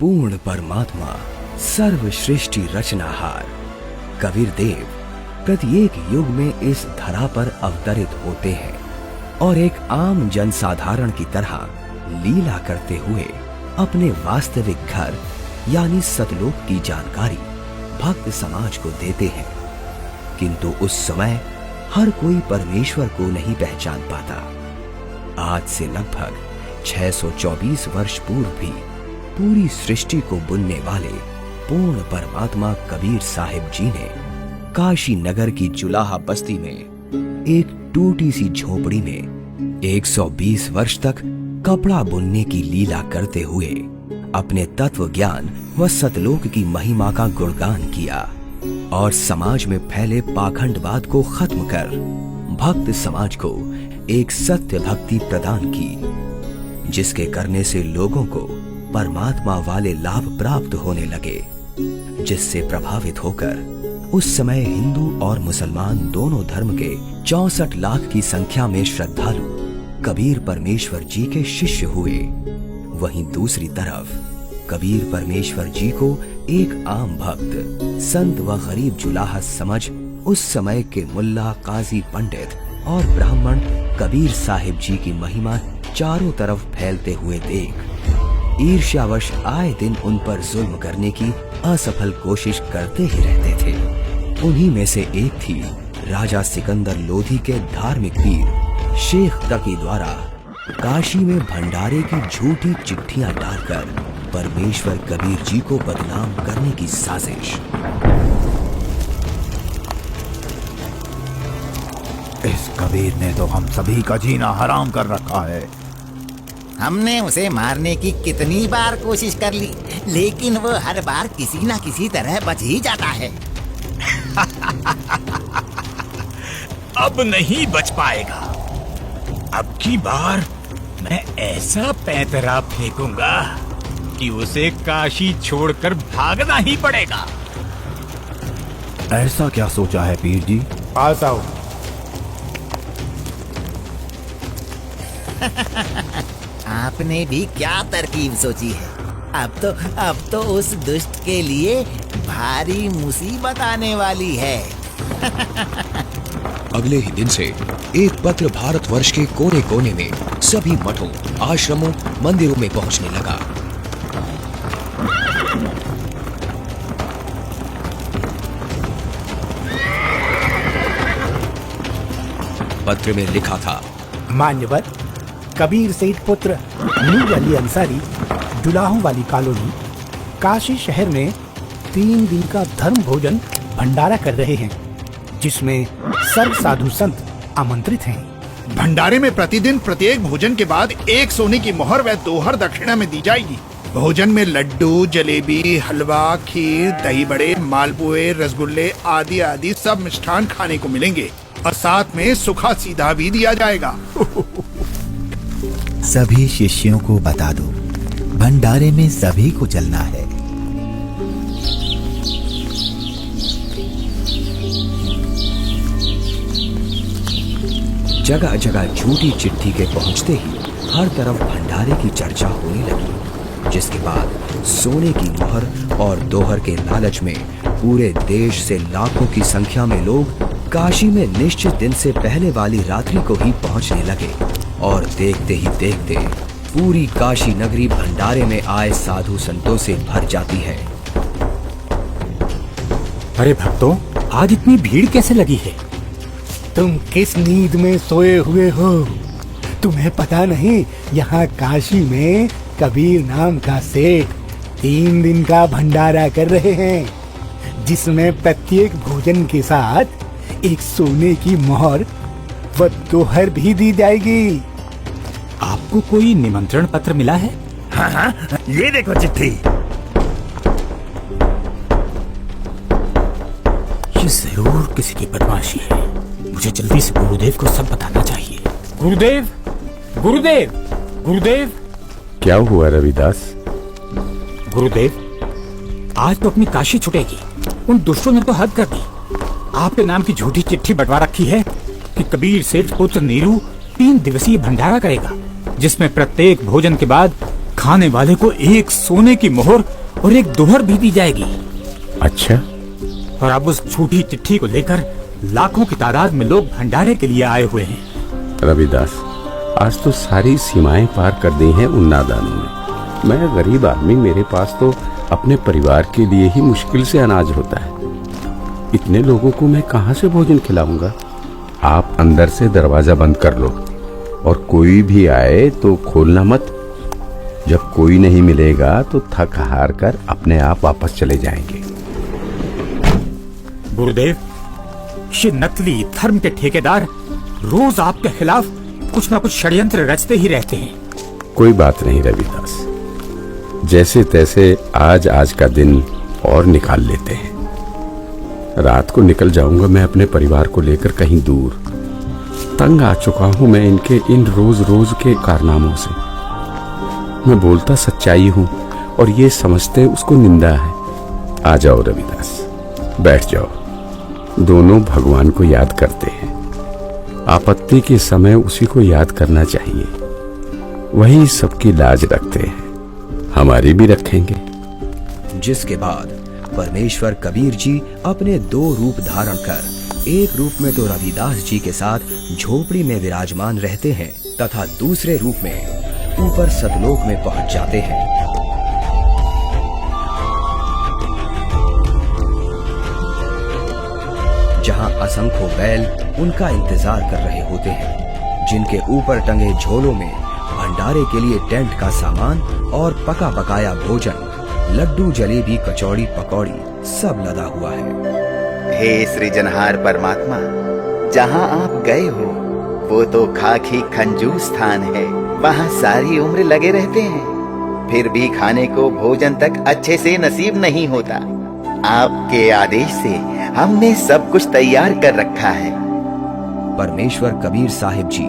पूर्ण परमात्मा, सर्वश्रेष्ठी रचनाहार कबीर देव प्रत्येक युग में इस धरा पर अवतरित होते हैं और एक आम जनसाधारण की तरह लीला करते हुए अपने वास्तविक घर यानी सतलोक की जानकारी भक्त समाज को देते हैं। किंतु उस समय हर कोई परमेश्वर को नहीं पहचान पाता। आज से लगभग 624 वर्ष पूर्व भी पूरी सृष्टि को बुनने वाले पूर्ण परमात्मा कबीर साहिब जी ने काशी नगर की जुलाहा बस्ती में एक टूटी सी झोपड़ी में 120 वर्ष तक कपड़ा बुनने की लीला करते हुए अपने तत्व ज्ञान व सतलोक की महिमा का गुणगान किया और समाज में फैले पाखंडवाद को खत्म कर भक्त समाज को एक सत्य भक्ति प्रदान की, जिसके करने से लोगों को परमात्मा वाले लाभ प्राप्त होने लगे, जिससे प्रभावित होकर उस समय हिंदू और मुसलमान दोनों धर्म के 64 लाख की संख्या में श्रद्धालु कबीर परमेश्वर जी के शिष्य हुए। वहीं दूसरी तरफ कबीर परमेश्वर जी को एक आम भक्त, संत व गरीब जुलाहा समझ उस समय के मुल्ला, काजी, पंडित और ब्राह्मण कबीर साहिब जी की महिमा चारों तरफ फैलते हुए देख ईर्ष्यावश आए दिन उन पर जुल्म करने की असफल कोशिश करते ही रहते थे। उन्हीं में से एक थी राजा सिकंदर लोधी के धार्मिक वीर शेख तकी द्वारा काशी में भंडारे की झूठी चिट्ठियां डालकर परमेश्वर कबीर जी को बदनाम करने की साजिश। इस कबीर ने तो हम सभी का जीना हराम कर रखा है। हमने उसे मारने की कितनी बार कोशिश कर ली, लेकिन वो हर बार किसी न किसी तरह बच ही जाता है। अब नहीं बच पाएगा। अब की बार मैं ऐसा पैंतरा फेंकूंगा कि उसे काशी छोड़कर भागना ही पड़ेगा। ऐसा क्या सोचा है पीर जी? पास आओ। आपने भी क्या तरकीब सोची है? अब तो उस दुष्ट के लिए भारी मुसीबत आने वाली है। अगले ही दिन से एक पत्र भारतवर्ष के कोने कोने में सभी मठों, आश्रमों, मंदिरों में पहुंचने लगा। पत्र में लिखा था, मान्यवर कबीर सेठ पुत्र नूर अली अंसारी, जुलाहों वाली कॉलोनी, काशी शहर में 3 दिन का धर्म भोजन भंडारा कर रहे हैं, जिसमें सर्व साधु संत आमंत्रित हैं। भंडारे में प्रतिदिन प्रत्येक भोजन के बाद 1 सोने की मोहर व दोहर दक्षिणा में दी जाएगी। भोजन में लड्डू, जलेबी, हलवा, खीर, दही बड़े, मालपुए, रसगुल्ले आदि आदि सब मिष्ठान खाने को मिलेंगे और साथ में सूखा सीधा भी दिया जाएगा। सभी शिष्यों को बता दो, भंडारे में सभी को चलना है। जगह जगह झूठी चिट्ठी के पहुंचते ही हर तरफ भंडारे की चर्चा होने लगी, जिसके बाद सोने की मोहर और दोहर के लालच में पूरे देश से लाखों की संख्या में लोग काशी में निश्चित दिन से पहले वाली रात्रि को ही पहुंचने लगे और देखते ही देखते पूरी काशी नगरी भंडारे में आए साधु संतों से भर जाती है। अरे भक्तों, आज इतनी भीड़ कैसे लगी है? तुम किस नींद में सोए हुए हो? तुम्हें पता नहीं यहाँ काशी में कबीर नाम का सेठ 3 दिन का भंडारा कर रहे हैं, जिसमें प्रत्येक भोजन के साथ 1 सोने की मोहर व दोहर भी दी जाएगी। आपको कोई निमंत्रण पत्र मिला है? हाँ, ये देखो चिट्ठी। ये जरूर किसी की बदमाशी है। मुझे जल्दी से गुरुदेव को सब बताना चाहिए। गुरुदेव, गुरुदेव, गुरुदेव। क्या हुआ रविदास? गुरुदेव, आज तो अपनी काशी छुटेगी। उन दुष्टों ने तो हद कर दी। आपके नाम की झूठी चिट्ठी बंटवा रखी है कि कबीर सेठ पुत्र नीरू 3 दिवसीय भंडारा करेगा, जिसमें प्रत्येक भोजन के बाद खाने वाले को एक सोने की मोहर और एक दोहर भी दी जाएगी। अच्छा, और अब उस झूठी चिट्ठी को लेकर लाखों की तादाद में लोग भंडारे के लिए आए हुए हैं। रविदास, आज तो सारी सीमाएं पार कर दी हैं उन नादानों ने। मैं गरीब आदमी, मेरे पास तो अपने परिवार के लिए ही मुश्किल से अनाज होता है। इतने लोगों को मैं कहाँ से भोजन खिलाऊंगा? आप अंदर से दरवाजा बंद कर लो और कोई भी आए तो खोलना मत। जब कोई नहीं मिलेगा तो थक हार कर अपने आप वापस चले जाएंगे। गुरुदेव, ये नकली धर्म के ठेकेदार रोज आपके खिलाफ कुछ ना कुछ षड्यंत्र रचते ही रहते हैं। कोई बात नहीं रविदास, जैसे तैसे आज का दिन और निकाल लेते हैं। रात को निकल जाऊंगा मैं अपने परिवार को लेकर कहीं दूर। तंग आ चुका हूं मैं इनके इन रोज रोज के कारनामों से। मैं बोलता सच्चाई हूं और ये समझते उसको निंदा है। आ जाओ रविदास, बैठ जाओ। दोनों भगवान को याद करते हैं। आपत्ति के समय उसी को याद करना चाहिए। वही सबकी लाज रखते हैं, हमारी भी रखेंगे। जिसके बाद परमेश्वर कबीर जी अपने 2 रूप धारण कर एक रूप में तो रविदास जी के साथ झोपड़ी में विराजमान रहते हैं तथा दूसरे रूप में ऊपर सतलोक में पहुंच जाते हैं। जहां असंख्यों बैल उनका इंतजार कर रहे होते हैं, जिनके ऊपर टंगे झोलों में भंडारे के लिए टेंट का सामान और पका पकाया भोजन, लड्डू, जलेबी, कचौड़ी, पकौड़ी सब लदा हुआ है। हे सृजनहार परमात्मा, जहाँ आप गए हो वो तो खाकी खंजूर स्थान है। वहाँ सारी उम्र लगे रहते हैं, फिर भी खाने को भोजन तक अच्छे से नसीब नहीं होता। आपके आदेश से हमने सब कुछ तैयार कर रखा है। परमेश्वर कबीर साहिब जी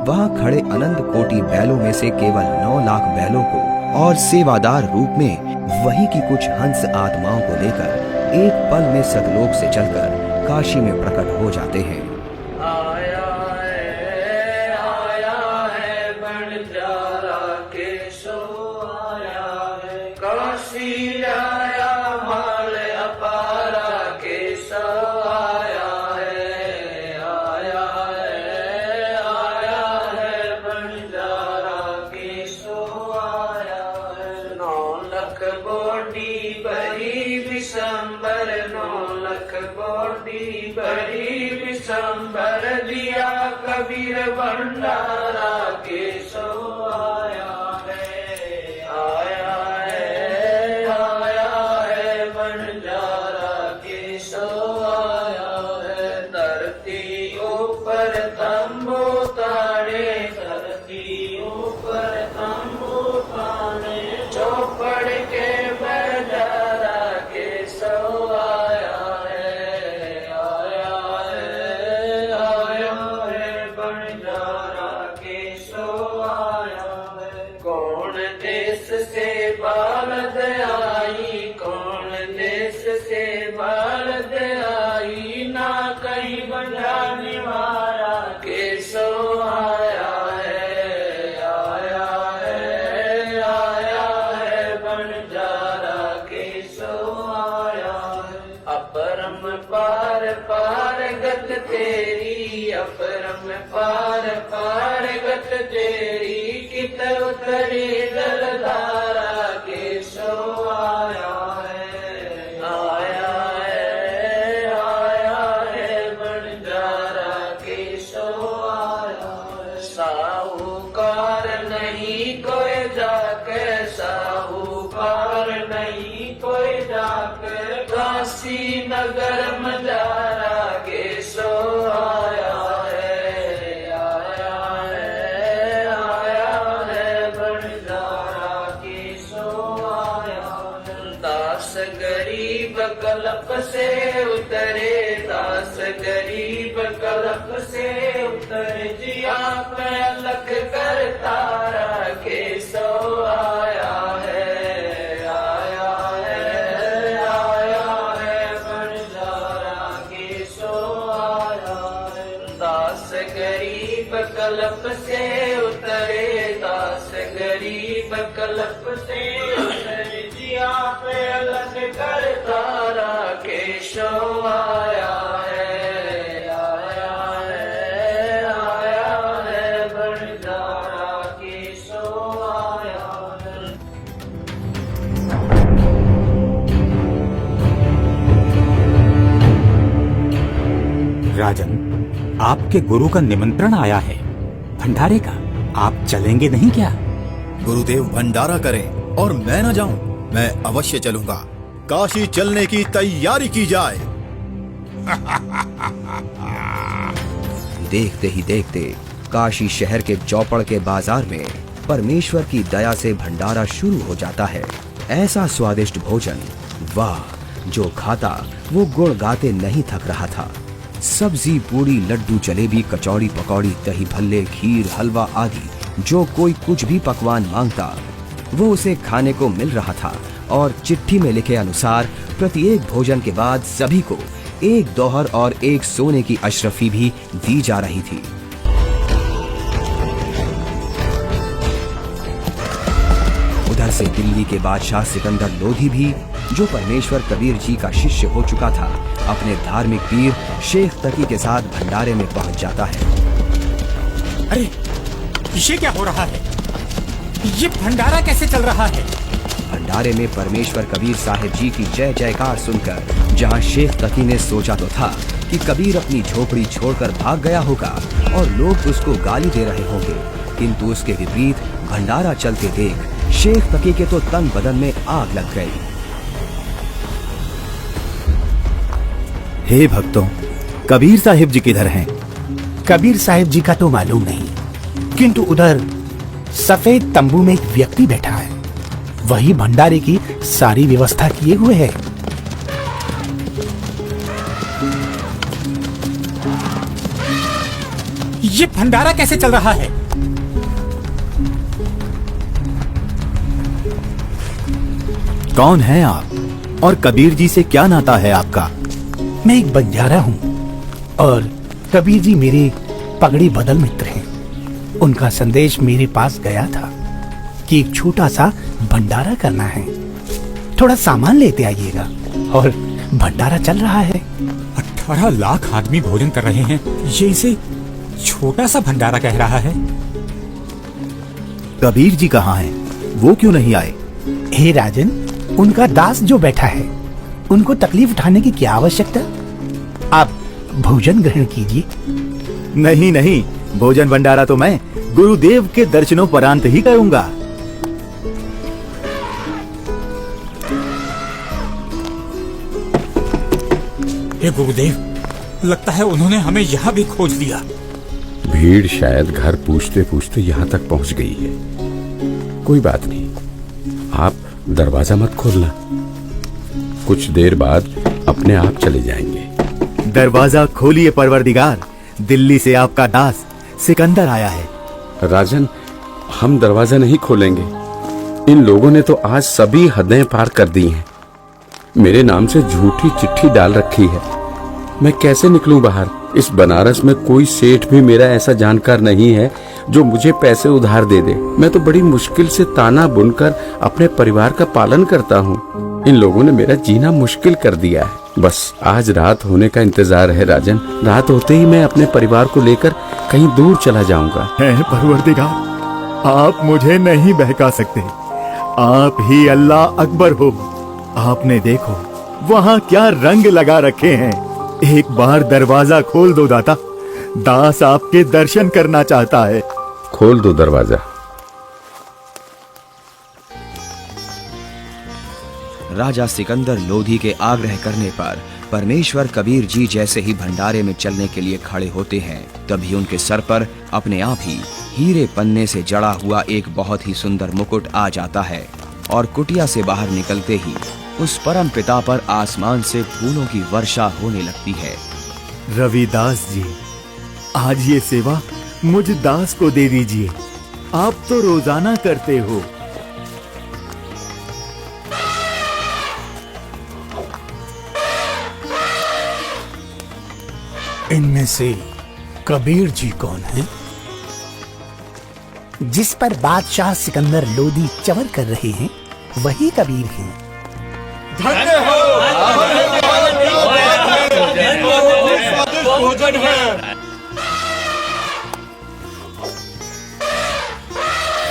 वहाँ खड़े अनंत कोटि बैलों में से केवल 9 लाख बैलों को और सेवादार रूप में वही की कुछ हंस आत्माओं को लेकर एक पल में सतलोक से चलकर काशी में प्रकट हो जाते हैं। कबीर भंडारा के सो आया है, आया है भंडारा के सो आया है। धरती ऊपर तंबू ताने, धरती ऊपर तंबू ताने, चौपड़ के भंडारा के सो आया है, भारत आई, कौन देश से भारत आई, ना कहीं बजाने वाला के सो आया है, आया है बंजारा के सो आया है। अपरम पार पार गत तेरी, अपरम पार पार गत तेरी, कित उतरी जलधारा के सो आया है, आया है बंजारा के सो आया है। साहूकार नहीं कोई जाके, साहूकार नहीं कोई जाके, काशी नगर मजारा के सो आया है, गरीब कलप से उतरे, दास गरीब कलप से उतरे, जी आप अलख कर तारा के सो आया है, आया है बंजारा के सो आया है। दास गरीब कलप से उतरे, दास गरीब कल्प से उतर जिया पे अलग करता केशव आया है, आया है, आया है भंडारा केशव आया है। राजन, आपके गुरु का निमंत्रण आया है भंडारे का, आप चलेंगे नहीं क्या? गुरुदेव भंडारा करें और मैं न जाऊं, मैं अवश्य चलूंगा। काशी चलने की तैयारी की जाए। देखते ही देखते काशी शहर के चौपड़ के बाजार में परमेश्वर की दया से भंडारा शुरू हो जाता है। ऐसा स्वादिष्ट भोजन, वाह, जो खाता वो गुण गाते नहीं थक रहा था। सब्जी, पूड़ी, लड्डू, जलेबी, कचौड़ी, पकौड़ी, दही भल्ले, खीर, हलवा आदि जो कोई कुछ भी पकवान मांगता वो उसे खाने को मिल रहा था। और चिट्ठी में लिखे अनुसार प्रत्येक भोजन के बाद सभी को एक दोहर और एक सोने की अशरफी भी दी जा रही थी। उधर से दिल्ली के बादशाह सिकंदर लोधी भी, जो परमेश्वर कबीर जी का शिष्य हो चुका था, अपने धार्मिक पीर शेख तकी के साथ भंडारे में पहुंच जाता है। अरे, ये क्या हो रहा है? ये भंडारा कैसे चल रहा है? भंडारे में परमेश्वर कबीर साहिब जी की जय जयकार सुनकर जहां शेख तकी ने सोचा तो था कि कबीर अपनी झोपड़ी छोड़कर भाग गया होगा और लोग उसको गाली दे रहे होंगे, किंतु उसके विपरीत भंडारा चलते देख शेख तकी के तो तन बदन में आग लग गई। हे भक्तों, कबीर साहिब जी किधर हैं? कबीर साहिब जी का तो मालूम नहीं, किंतु उधर सफेद तंबू में एक व्यक्ति बैठा है, वही भंडारे की सारी व्यवस्था किए हुए है। ये भंडारा कैसे चल रहा है? कौन हैं आप और कबीर जी से क्या नाता है आपका? मैं एक बंजारा हूँ और कबीर जी मेरे पगड़ी बदल मित्र हैं। उनका संदेश मेरे पास गया था कि एक छोटा सा भंडारा करना है, थोड़ा सामान लेते आइएगा। और भंडारा चल रहा है। 18 लाख आदमी भोजन कर रहे हैं, ये इसे छोटा सा भंडारा कह रहा है। कबीर जी कहाँ हैं? वो क्यों नहीं आए? हे राजन, उनका दास जो बैठा है, उनको तकलीफ उठाने की क्या आवश्यकता? आप भोजन ग्रहण कीजिए। नहीं नहीं, भोजन भंडारा तो मैं गुरुदेव के दर्शनों परांत ही करूंगा। हे गुरुदेव, लगता है उन्होंने हमें यहाँ भी खोज लिया। भीड़ शायद घर पूछते पूछते यहाँ तक पहुँच गई है। कोई बात नहीं, आप दरवाजा मत खोलना, कुछ देर बाद अपने आप चले जाएंगे। दरवाजा खोलिए परवरदिगार, दिल्ली से आपका दास सिकंदर आया है। राजन, हम दरवाजा नहीं खोलेंगे। इन लोगों ने तो आज सभी हदें पार कर दी हैं। मेरे नाम से झूठी चिट्ठी डाल रखी है। मैं कैसे निकलूं बाहर? इस बनारस में कोई सेठ भी मेरा ऐसा जानकार नहीं है जो मुझे पैसे उधार दे दे। मैं तो बड़ी मुश्किल से ताना बुनकर अपने परिवार का पालन करता हूँ। इन लोगों ने मेरा जीना मुश्किल कर दिया है। बस आज रात होने का इंतजार है राजन। रात होते ही मैं अपने परिवार को लेकर कहीं दूर चला जाऊंगा। है परवरदिगार, आप मुझे नहीं बहका सकते। आप ही अल्लाह अकबर हो। आपने देखो वहाँ क्या रंग लगा रखे हैं। एक बार दरवाजा खोल दो दाता, दास आपके दर्शन करना चाहता है। खोल दो दरवाजा। राजा सिकंदर लोधी के आग्रह करने पर परमेश्वर कबीर जी जैसे ही भंडारे में चलने के लिए खड़े होते हैं, तभी उनके सर पर अपने आप ही हीरे पन्ने से जड़ा हुआ एक बहुत ही सुंदर मुकुट आ जाता है और कुटिया से बाहर निकलते ही उस परम पिता पर आसमान से फूलों की वर्षा होने लगती है। रविदास जी, आज ये सेवा मुझ दास को दे दीजिए। आप तो रोजाना करते हो। इनमें से कबीर जी कौन है? जिस पर बादशाह सिकंदर लोदी चवर कर रहे हैं वही कबीर हैं।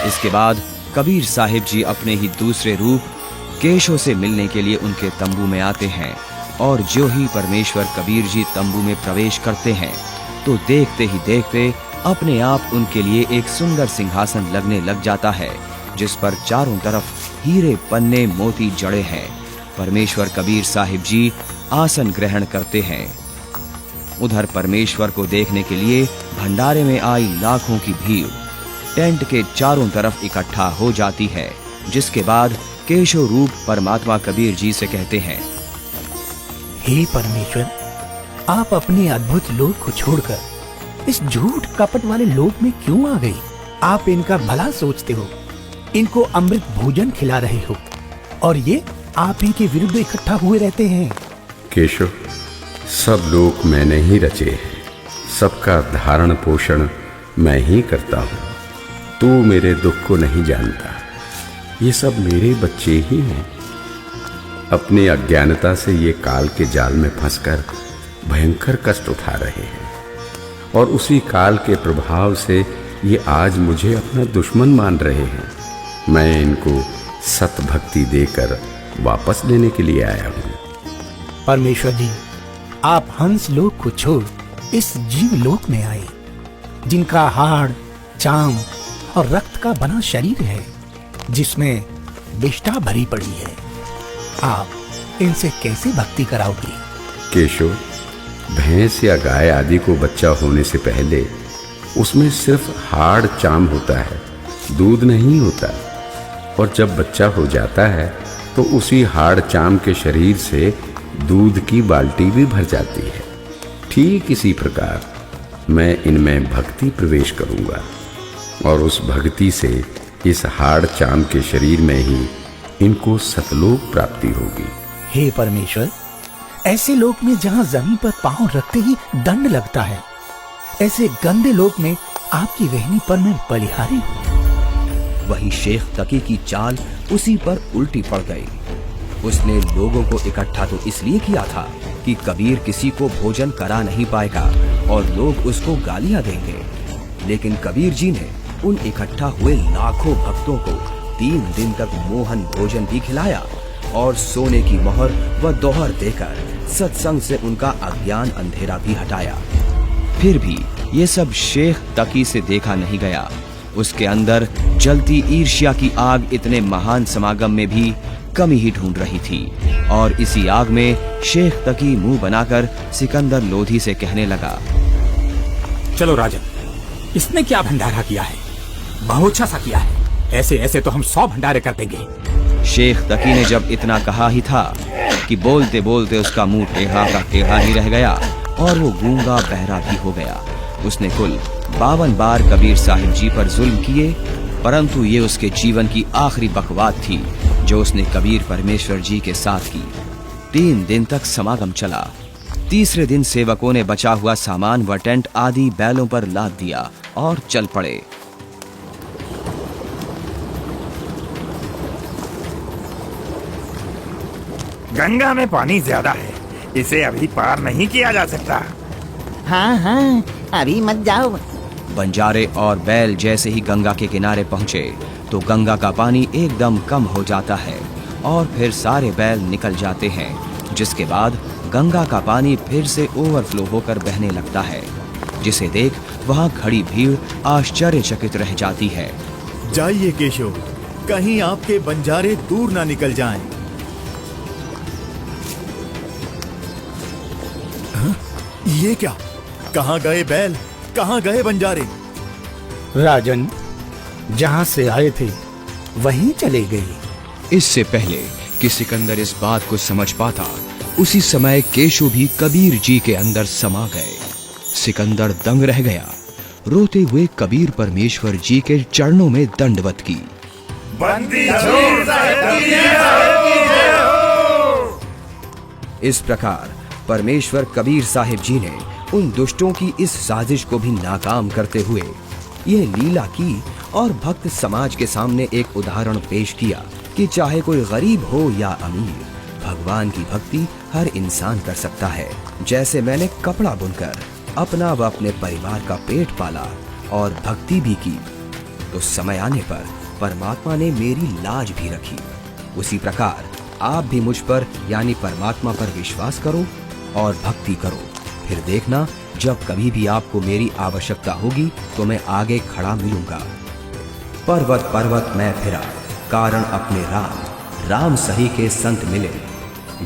इसके बाद कबीर साहिब जी अपने ही दूसरे रूप केशव से मिलने के लिए उनके तंबू में आते हैं और जो ही परमेश्वर कबीर जी तंबू में प्रवेश करते हैं तो देखते ही देखते अपने आप उनके लिए एक सुंदर सिंहासन लगने लग जाता है जिस पर चारों तरफ हीरे पन्ने मोती जड़े हैं। परमेश्वर कबीर साहिब जी आसन ग्रहण करते हैं। उधर परमेश्वर को देखने के लिए भंडारे में आई लाखों की भीड़ टेंट के चारों तरफ इकट्ठा हो जाती है, जिसके बाद केशव रूप परमात्मा कबीर जी से कहते हैं, हे परमेश्वर, आप अपने अद्भुत लोक को छोड़कर इस झूठ कपट वाले लोक में क्यों आ गए? आप इनका भला सोचते हो, इनको अमृत भोजन खिला रहे हो और ये आप ही के विरुद्ध इकट्ठा हुए रहते हैं। केशव, सब लोग मैंने ही रचे हैं, सबका धारण पोषण मैं ही करता हूँ। तू मेरे दुख को नहीं जानता, ये सब मेरे बच्चे ही हैं। अपनी अज्ञानता से ये काल के जाल में फंसकर भयंकर कष्ट उठा रहे हैं और उसी काल के प्रभाव से ये आज मुझे अपना दुश्मन मान रहे हैं। मैं इनको सत भक्ति देकर वापस लेने के लिए आया हूँ। परमेश्वर जी, आप हंस लोक को छोड़ इस जीव लोक में आए, जिनका हाड़, चाम और रक्त का बना शरीर है, जिसमें विष्ठा भरी पड़ी है। आप इनसे कैसे भक्ति कराओगे? केशव, भैंस या गाय आदि को बच्चा होने से पहले उसमें सिर्फ हाड़ चाम होता है, दूध नहीं होता। और जब बच्चा हो जाता है तो उसी हाड़ चाम के शरीर से दूध की बाल्टी भी भर जाती है। ठीक इसी प्रकार मैं इनमें भक्ति प्रवेश करूंगा और उस भक्ति से इस हाड़ चाम के शरीर में ही इनको सतलोक प्राप्ति होगी। हे परमेश्वर, ऐसे लोक में जहाँ जमीन पर पांव रखते ही दंड लगता है, ऐसे गंदे लोक में आपकी रहनी पर मैं बलिहारी हूँ। वहीं शेख तकी की चाल उसी पर उल्टी पड़ गई। उसने लोगों को इकट्ठा तो इसलिए किया था कि कबीर किसी को भोजन करा नहीं पाएगा और लोग उसको गालियां देंगे, लेकिन कबीर जी ने उन इकट्ठा हुए लाखों भक्तों को 3 दिन तक मोहन भोजन भी खिलाया और सोने की मोहर व दोहर देकर सत्संग से उनका अज्ञान अंधेरा भी हटाया। फिर भी ये सब शेख तकी से देखा नहीं गया। उसके अंदर जलती ईर्ष्या की आग इतने महान समागम में भी कमी ही ढूंढ रही थी और इसी आग में शेख तकी मुंह बनाकर सिकंदर लोधी से कहने लगा, चलो राजन, इसने क्या भंडारा किया है? बहुत अच्छा सा किया है। ऐसे ऐसे तो हम 100 भंडारे कर देंगे। शेख तकी ने जब इतना कहा ही था कि बोलते बोलते उसका मुंह टेढ़ा का टेढ़ा ही रह गया और वो गूंगा बहरा भी हो गया। उसने कुल 52 बार कबीर साहिब जी पर जुल्म किए, परंतु ये उसके जीवन की आखिरी बकवाद थी जो उसने कबीर परमेश्वर जी के साथ की। 3 दिन तक समागम चला। तीसरे दिन सेवकों ने बचा हुआ सामान व टेंट आदि बैलों पर लाद दिया और चल पड़े। गंगा में पानी ज्यादा है, इसे अभी पार नहीं किया जा सकता। हाँ हाँ, अभी मत जाओ। बंजारे और बैल जैसे ही गंगा के किनारे पहुंचे तो गंगा का पानी एकदम कम हो जाता है और फिर सारे बैल निकल जाते हैं, जिसके बाद गंगा का पानी फिर से ओवरफ्लो होकर बहने लगता है, जिसे देख वहां खड़ी भीड़ आश्चर्यचकित रह जाती है। जाइए केशव, कहीं आपके बंजारे दूर ना निकल जाएं। ये क्या? कहाँ गए बैल, कहाँ गए बंजारे? राजन, जहाँ से आए थे वहीं चले गए। इससे पहले कि सिकंदर इस बात को समझ पाता, उसी समय केशव भी कबीर जी के अंदर समा गए। सिकंदर दंग रह गया। रोते हुए कबीर परमेश्वर जी के चरणों में दंडवत की। बंदी इस प्रकार परमेश्वर कबीर साहिब जी ने उन दुष्टों की इस साजिश को भी नाकाम करते हुए यह लीला की और भक्त समाज के सामने एक उदाहरण पेश किया कि चाहे कोई गरीब हो या अमीर, भगवान की भक्ति हर इंसान कर सकता है। जैसे मैंने कपड़ा बुनकर अपना व अपने परिवार का पेट पाला और भक्ति भी की, तो समय आने पर परमात्मा ने मेरी लाज भी रखी। उसी प्रकार आप भी मुझ पर यानी परमात्मा पर विश्वास करो और भक्ति करो। फिर देखना, जब कभी भी आपको मेरी आवश्यकता होगी तो मैं आगे खड़ा मिलूंगा। पर्वत पर्वत मैं फिरा, कारण अपने राम, राम सही के संत मिले,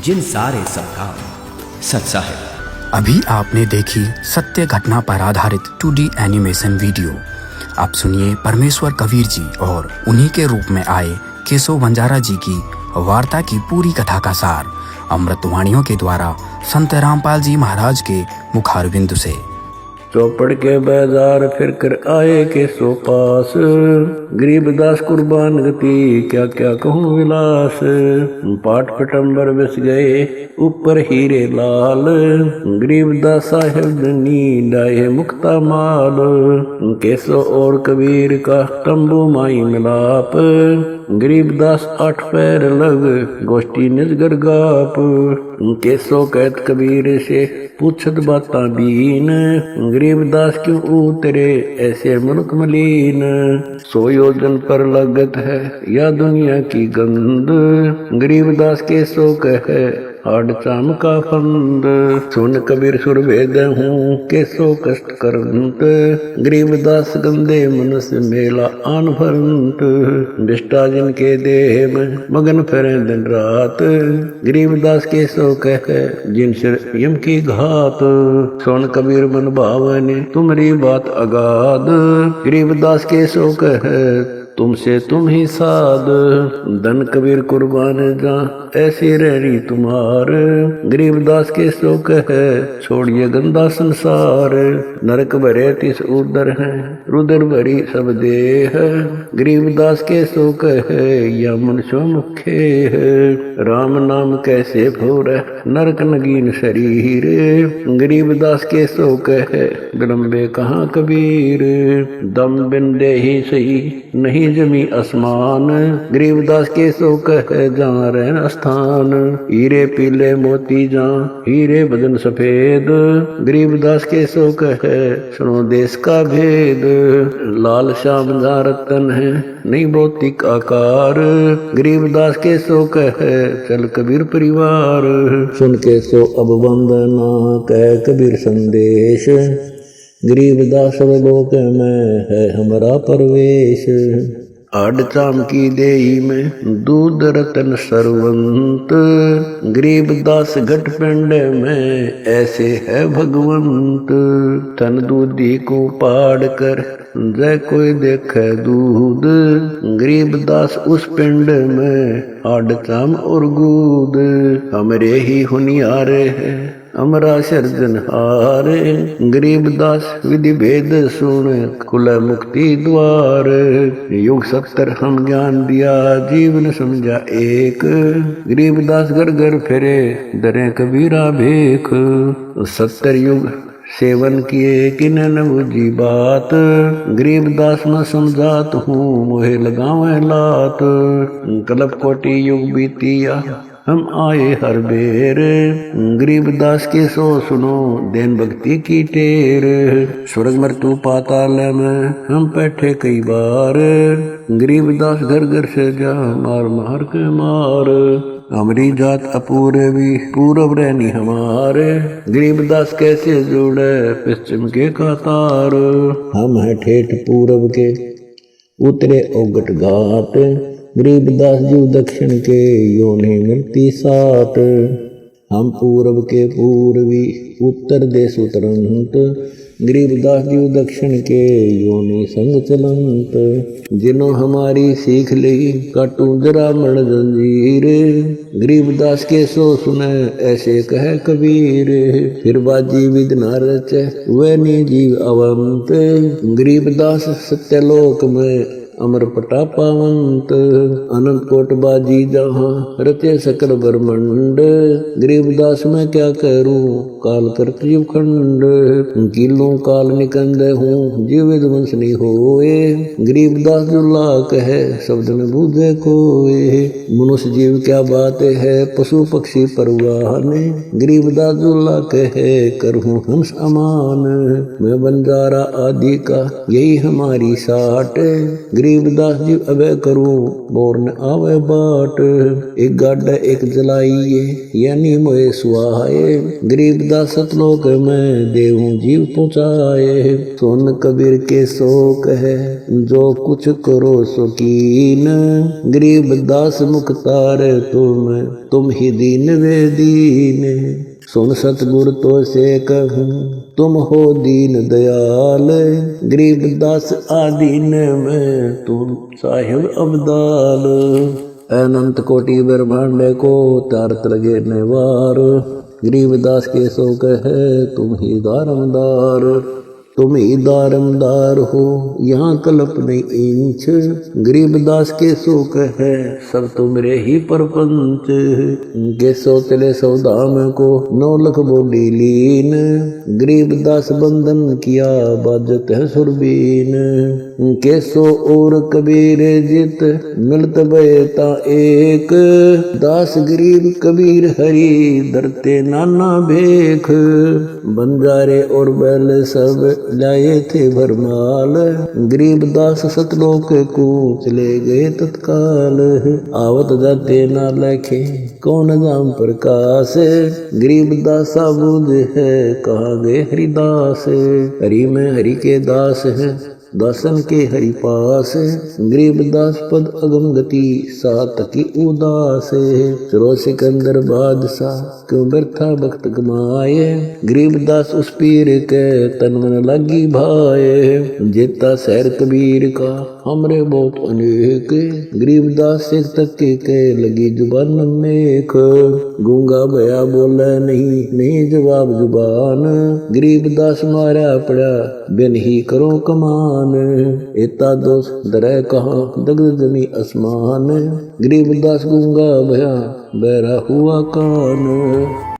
जिन सारे सब काम सच साहिब। अभी आपने देखी सत्य घटना पर आधारित 2D एनिमेशन वीडियो। आप सुनिए परमेश्वर कबीर जी और उन्हीं के रूप में आए केशव बंजारा जी की वार्ता की पूरी कथा का सार अमृतवाणियों के द्वारा संत रामपाल जी महाराज के मुखारबिंदु से। चौपड़ के बाजार फिर कर आए के सो पास, गरीबदास कुर्बान गति क्या क्या कहूँ विलास। पाट पटम्बर बस गए ऊपर हीरे लाल, गरीबदास साहेब धनी लाए मुक्ता माल। केसो और कबीर का तंबू माई मिलाप, गरीबदास 8 पैर लग गोष्ठी निजगर गाप। केसो कहत कबीर से पूछत बाता बीन, गरीबदास क्यों उतरे ऐसे मुल्क मलीन। 100 योजन पर लगत है या दुनिया की गंद, गरीबदास केसो कहे हाड चाम का फंद। सुन कबीर सुर वेद हूँ केसो कष्ट करंत, गरीबदास गंदे मनुष्य मेला आन भरंत। बिष्टा जिनके देह में मगन फिरे दिन रात, गरीबदास केसो कहे जिन सिर यम की घात। सुन कबीर मन भावने तुम्हारी बात अगाध, गरीबदास केसो कहे तुमसे तुम ही साध। धन कबीर कुर्बान जा ऐसी रहरी तुम्हार, गरीबदास के सो कहे छोड़िए गंदा संसार। नरक भरे तिस उदर है रुदर भरी सब देह, गरीबदास के सो कहे या मनुष्य मुखे है। राम नाम कैसे भोर नरक नगीन शरीर, गरीबदास के सो कहे विलंबे कहाँ कबीर। दम बिन दे ही सही नहीं जमी आसमान, गरीबदास के सो कहे जहाँ रहन स्थान। हीरे पीले मोती जहाँ हीरे बदन सफेद, गरीबदास के सो कहे सुनो देश का भेद। लाल श्याम जहाँ रतन है नहीं भौतिक आकार, गरीबदास के सो कहे चल कबीर परिवार। सुन के सो अब वंदना कह कबीर संदेश, गरीबदास लोक में है हमारा परवेश। आड चाम की देही में दूध रतन सरवंत, गरीबदास घट पिंड में ऐसे है भगवंत। तन दूधी को पाड़ कर जय कोई देखे दूध, गरीबदास उस पिंड में आड चाम और गूद। हमरे ही हुनियारे है अमरा सर्जनहार, गरीबदास विधि भेद सुन कुल मुक्ति द्वार। युग 70 हम ज्ञान दिया जीवन समझा एक, गरीबदास घर घर फिरे दरे कबीरा भेख। 70 युग सेवन किए किन न बुझी बात, गरीबदास न समझात हूँ मोहे लगावे लात। कलप कोटि युग बीतिया हम आए हर बेर, गरीबदास के सो सुनो देन भक्ति की टेर। स्वर्ग मृत्यु पाताल में हम बैठे कई बार, गरीबदास घर घर से जा मार मार के मार। हमारी जात अपूर्वी पूरब रहनी हमारे, गरीबदास कैसे जुड़े पश्चिम के कतार। हम है ठेठ पूरब के उतरे ओगट घाट, गरीबदास जी दक्षिण के यो नहीं मिलती साट। हम पूरब के पूर्वी उत्तर देश उतरंत, गरीबदास जी दक्षिण के यो नहीं संग चलंत। जिन्हों हमारी सीख ली काटू जरा मण जंजीर, गरीबदास के सो सुने ऐसे कहे कबीर। फिर बाजी विद न रचे वह नी जीव अवंत, गरीबदास सत्यलोक में अमर प्रतापावंत अनंत कोट बाजी जहाँ रचे सकल ब्रह्मंड गरीबदास मैं क्या करूं काल करत जीव खंड किलों काल निकंद हूँ जीव विध्वंस नहीं होए गरीबदास दुल्ला कहे शब्द न बूझे कोए मनुष्य जीव क्या बात है पशु पक्षी परवान गरीबदास दुल्ला कहे करहूं हंस अमान मैं बंजारा आदि का यही हमारी साट गरीबदास जी अबे करूं बोर न आवे बाट एक गाड़ा एक जलाइए यानी मोए सुहाए गरीबदास सतलोक में देहूं जीव पहुँचाए सोन कबीर के शोक है जो कुछ करो सुकीन गरीबदास मुख्तार तुम ही दीन वे दीन सुन सतगुर तो से कहूं तुम हो दीन दयाल गरीबदास आदीन में तुम साहिब अब्दाल अनंत कोटि ब्रह्मांड को तारत लगे नेवार गरीबदास के शोक है तुम ही दारमदार तुम ही दारमदार हो यहाँ कल्प नहीं इंच गरीबदास के शोक है सब तुमरे ही परपंच के सोतले सौदाम को 9 लाख बोली लीन गरीबदास बंधन किया बाजत है सुरबीन के सो और कबीर जित मिलत बेता एक दास गरीब कबीर हरि धरते नाना भेख बंजारे और बैल सब लाए थे भरमाल गरीबदास सतलोक को चले गए तत्काल आवत जाते ना लखे कौन नाम प्रकाश गरीबदास बुझ है कहाँ गए हरिदास हरि में हरि के दास है दासन के हरि पास गरीबदास पद अगम गति सात की उदास चलो सिकंदर बादशाह क्यों व्यर्था भक्त कमाए गरीबदास उस पीर के तन मन लगी भाए जेता शहर कबीर का हमरे बहुत अनेक गरीबदास से तक के लगी जुबान नेक गूंगा भया बोले नहीं जवाब जुबान गरीबदास मारा पड़ा बिन ही करो कमान एता दोष दरह कहाँ दग्ध जमी आसमान गरीबदास गूंगा भया बहरा हुआ कान।